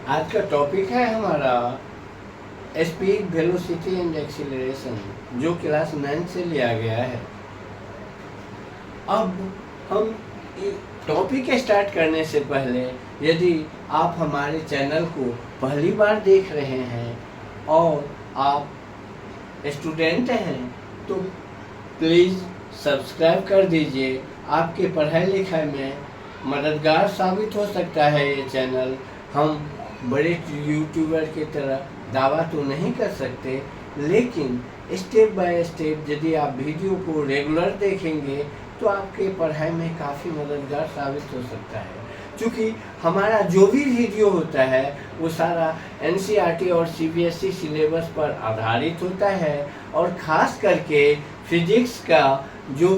आज का टॉपिक है हमारा स्पीड, वेलोसिटी एंड एक्सीलरेशन, जो क्लास 9 से लिया गया है। अब हम टॉपिक स्टार्ट करने से पहले, यदि आप हमारे चैनल को पहली बार देख रहे हैं और आप स्टूडेंट हैं तो प्लीज़ सब्सक्राइब कर दीजिए। आपके पढ़ाई लिखाई में मददगार साबित हो सकता है ये चैनल। हम बड़े यूट्यूबर की तरह दावा तो नहीं कर सकते, लेकिन स्टेप बाय स्टेप यदि आप वीडियो को रेगुलर देखेंगे तो आपके पढ़ाई में काफ़ी मददगार साबित हो सकता है। क्योंकि हमारा जो भी वीडियो होता है वो सारा NCERT और CBSE सिलेबस पर आधारित होता है, और ख़ास करके फिजिक्स का जो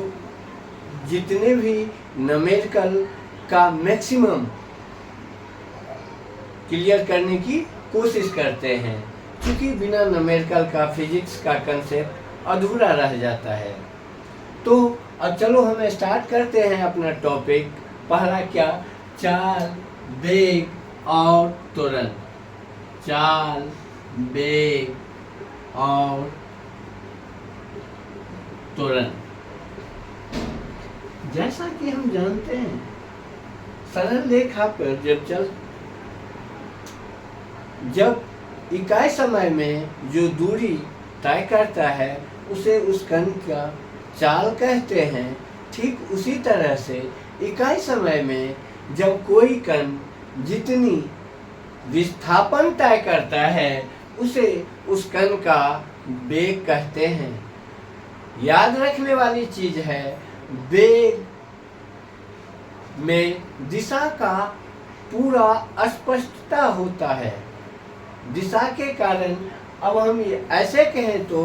जितने भी न्यूमेरिकल का मैक्सिमम क्लियर करने की कोशिश करते हैं, क्योंकि बिना न्यूमेरिकल का फिजिक्स का कंसेप्ट अधूरा रह जाता है। तो अब चलो हम स्टार्ट करते हैं अपना टॉपिक। पहला क्या? चाल, वेग और त्वरण। चाल, वेग और त्वरण। जैसा कि हम जानते हैं, सरल रेखा पर जब इकाई समय में जो दूरी तय करता है उसे उस कण का चाल कहते हैं। ठीक उसी तरह से इकाई समय में जब कोई कण जितनी विस्थापन तय करता है उसे उस कण का वेग कहते हैं। याद रखने वाली चीज है, वेग में दिशा का पूरा स्पष्टता होता है। दिशा के कारण अब हम ऐसे कहें तो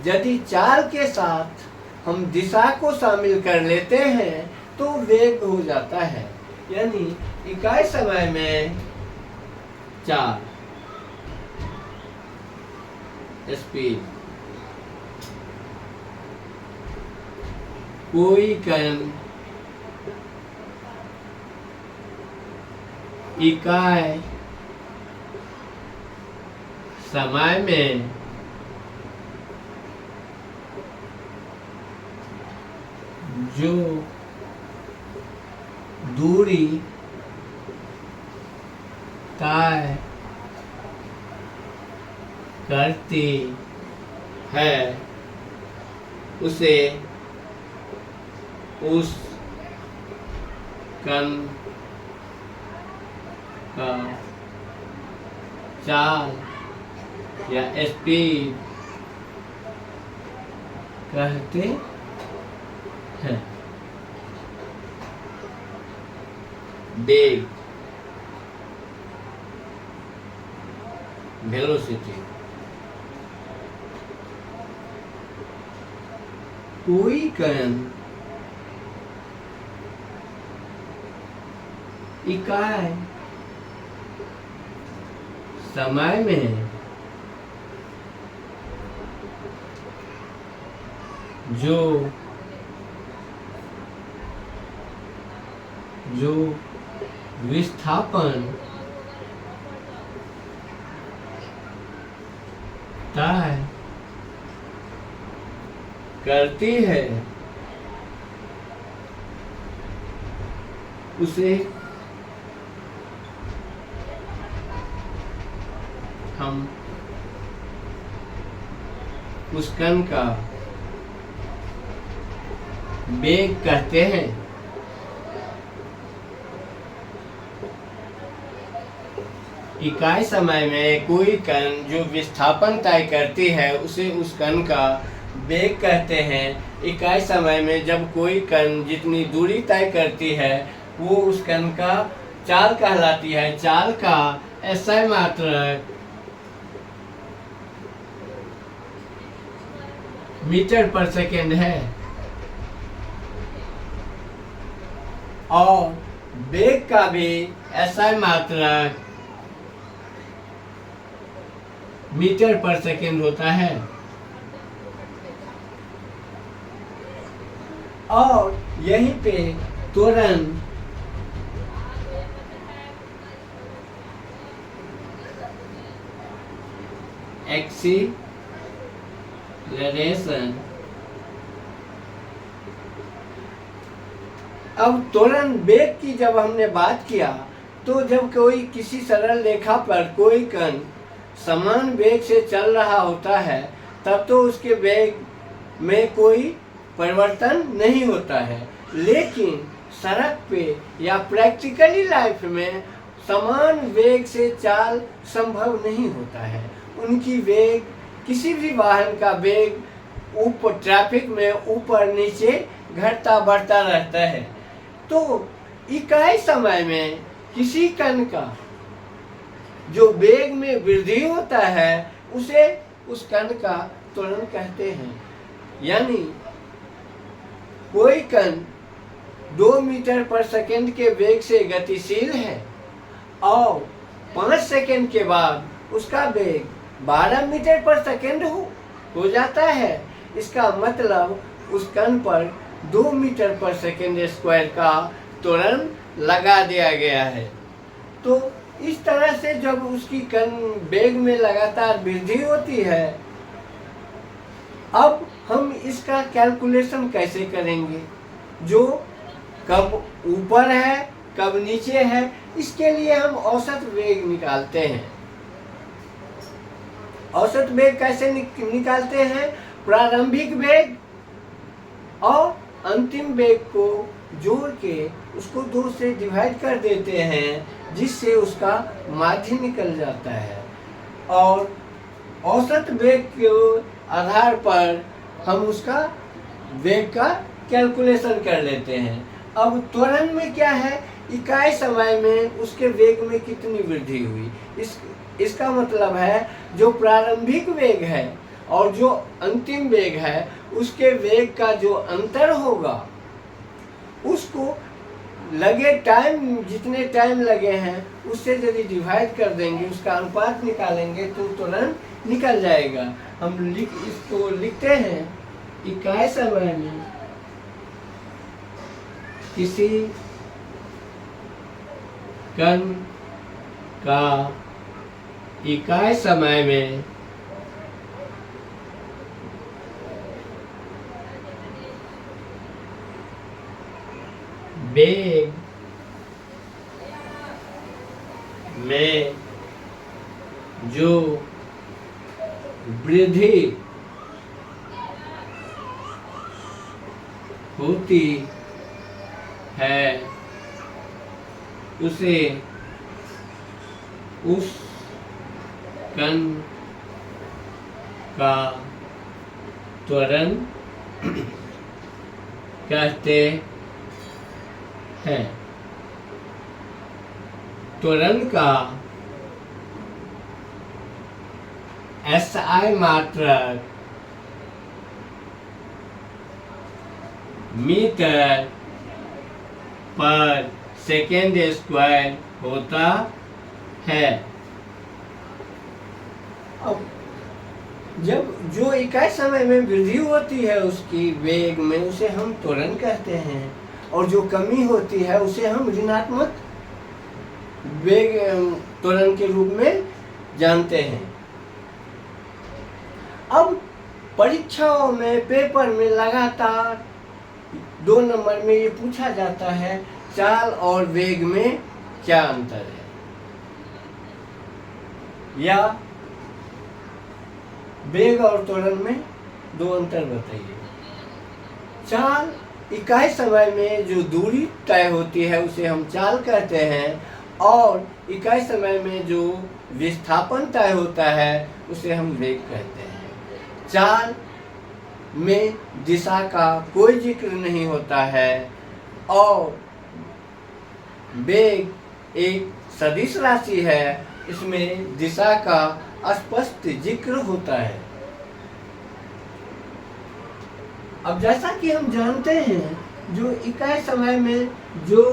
यदि चाल के साथ हम दिशा को शामिल कर लेते हैं तो वेग हो जाता है। यानी इकाई समय में चाल, स्पीड, कोई कण इकाई समय में जो दूरी तय करती है उसे उस कण का चाल या स्पीड कहते हैं। वेग, वेलोसिटी, कोई कण इकाई समय में जो विस्थापन तय करती है उसे हम उस कण का वेग कहते हैं। इकाई समय में कोई कण जो विस्थापन तय करती है उसे उस कण का वेग कहते हैं। इकाई समय में जब कोई कण जितनी दूरी तय करती है वो उस कण का चाल कहलाती है। चाल का SI मात्रक मीटर पर सेकेंड है और वेग का भी SI मात्रक मीटर पर सेकेंड होता है। और यहीं पे त्वरण एक्सीलरेशन। अब त्वरण वेग की जब हमने बात किया, तो जब कोई किसी सरल रेखा पर कोई कण समान वेग से चल रहा होता है, तब तो उसके वेग में कोई परिवर्तन नहीं होता है। लेकिन सड़क पे या प्रैक्टिकली लाइफ में समान वेग से चाल संभव नहीं होता है। उनकी वेग, किसी भी वाहन का वेग ऊपर ट्रैफिक में ऊपर नीचे घटता बढ़ता रहता है। तो इकाई समय में किसी कण का जो वेग में वृद्धि होता है, उसे उस कण का त्वरण कहते हैं। यानी कोई कण 2 मीटर पर सेकंड के वेग से गतिशील है और 5 सेकंड के बाद उसका वेग 12 मीटर पर सेकंड हो जाता है। इसका मतलब उस कण पर 2 मीटर पर सेकंड स्क्वायर का त्वरण लगा दिया गया है। तो इस तरह से जब उसकी कण वेग में लगातार वृद्धि होती है, अब हम इसका कैलकुलेशन कैसे करेंगे, जो कब ऊपर है कब नीचे है। इसके लिए हम औसत वेग निकालते हैं। औसत वेग कैसे निकालते हैं? प्रारंभिक वेग और अंतिम वेग को जोड़ के उसको 2 से डिवाइड कर देते हैं, जिससे उसका माध्य निकल जाता है। और औसत वेग के आधार पर हम उसका वेग का कैलकुलेशन कर लेते हैं। अब त्वरण में क्या है? इकाई समय में उसके वेग में कितनी वृद्धि हुई। इसका मतलब है जो प्रारंभिक वेग है और जो अंतिम वेग है, उसके वेग का जो अंतर होगा, उसको लगे टाइम, जितने टाइम लगे हैं उससे यदि डिवाइड कर देंगे, उसका अनुपात निकालेंगे तो त्वरण निकल जाएगा। हम इसको लिखते हैं, इकाई समय में किसी कण का इकाई समय में वेग में जो वृद्धि होती है, उसे उस कण का त्वरण कहते हैं। त्वरण का SI मात्रक मीटर पर सेकेंड स्क्वायर होता है। अब जब जो इकाई समय में वृद्धि होती है उसकी वेग में, उसे हम त्वरण कहते हैं, और जो कमी होती है उसे हम ऋणात्मक वेग त्वरण के रूप में जानते हैं। अब परीक्षाओं में, पेपर में लगातार 2 नंबर में ये पूछा जाता है, चाल और वेग में क्या अंतर है, या वेग और त्वरण में 2 अंतर बताइए। चाल, इकाई समय में जो दूरी तय होती है उसे हम चाल कहते हैं, और इकाई समय में जो विस्थापन तय होता है उसे हम वेग कहते हैं। चाल में दिशा का कोई जिक्र नहीं होता है, और वेग एक सदिश राशि है, इसमें दिशा का स्पष्ट जिक्र होता है। अब जैसा कि हम जानते हैं, जो इकाई समय में जो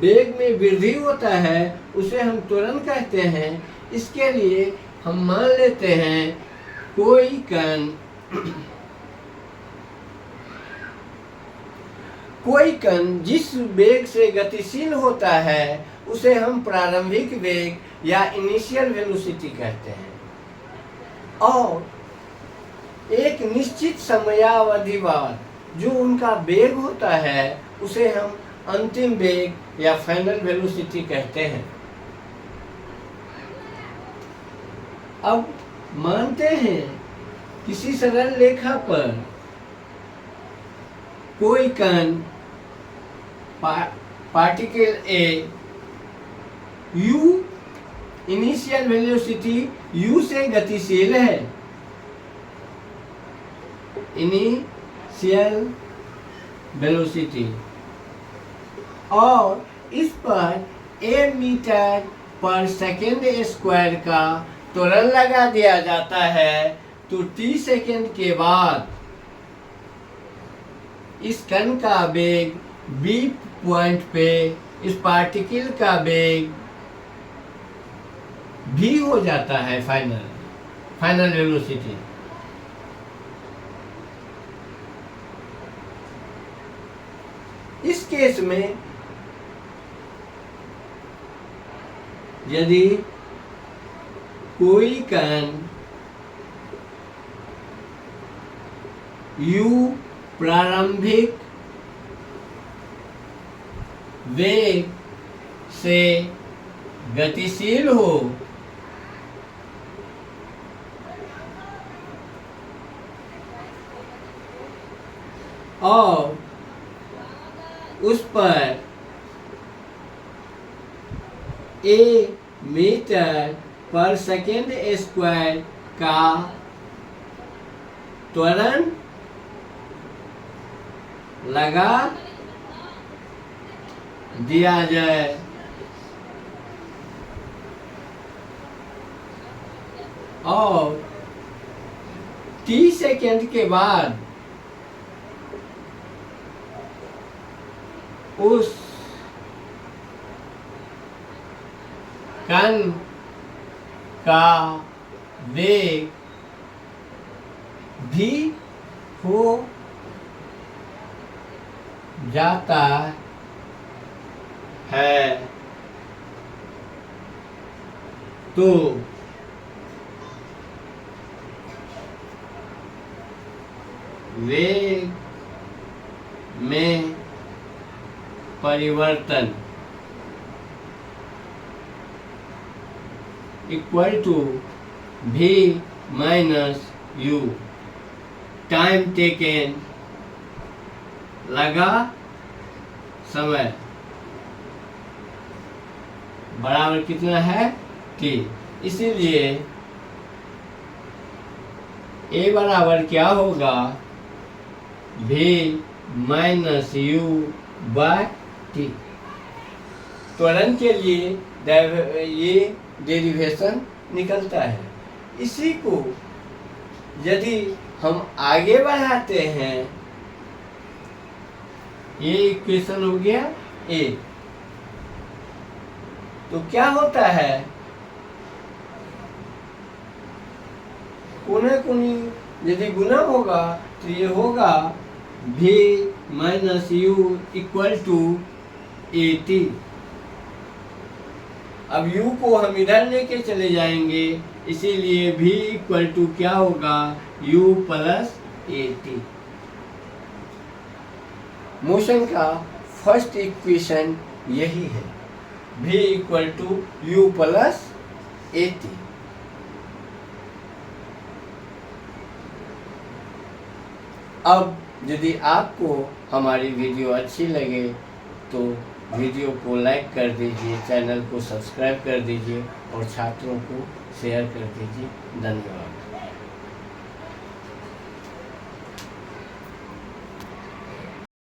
वेग में वृद्धि होता है उसे हम त्वरण कहते हैं। इसके लिए हम मान लेते हैं कोई कण जिस वेग से गतिशील होता है उसे हम प्रारंभिक वेग या इनिशियल वेलोसिटी कहते हैं। और एक निश्चित समयावधि बाद जो उनका वेग होता है उसे हम अंतिम वेग या फाइनल वेलोसिटी कहते हैं। अब मानते हैं किसी सरल रेखा पर कोई कण particle A u initial velocity u से गतिशील है। इनिशियल वेलोसिटी और इस पर a मीटर पर सेकेंड स्क्वायर का त्वरण लगा दिया जाता है, तो t सेकेंड के बाद इस कण का वेग b पॉइंट पे इस पार्टिकल का वेग भी हो जाता है फाइनल वेलोसिटी। इस केस में यदि कोई कण u प्रारंभिक वेग से गतिशील हो और उस पर a मीटर पर सेकेंड स्क्वायर का त्वरण लगा दिया जाए, और t सेकेंड के बाद उस कण का वेग भी हो जाता है, तो वेग में परिवर्तन equal to v minus u time taken लगा समय बराबर कितना है t। इसीलिए a बराबर क्या होगा v minus u by T. त्वरण के लिए ये डेरिवेशन निकलता है। इसी को यदि हम आगे बढ़ाते हैं, ये इक्वेशन हो गया a, तो क्या होता है कोने कोनी यदि गुना होगा तो ये होगा v minus u equal to AT। अब u को हम इधर लेके चले जाएंगे, इसीलिए v इक्वल टू क्या होगा u प्लस AT। मोशन का फर्स्ट इक्वेशन यही है, v equal to u plus AT। अब यदि आपको हमारी वीडियो अच्छी लगे तो वीडियो को लाइक कर दीजिए, चैनल को सब्सक्राइब कर दीजिए और छात्रों को शेयर कर दीजिए। धन्यवाद।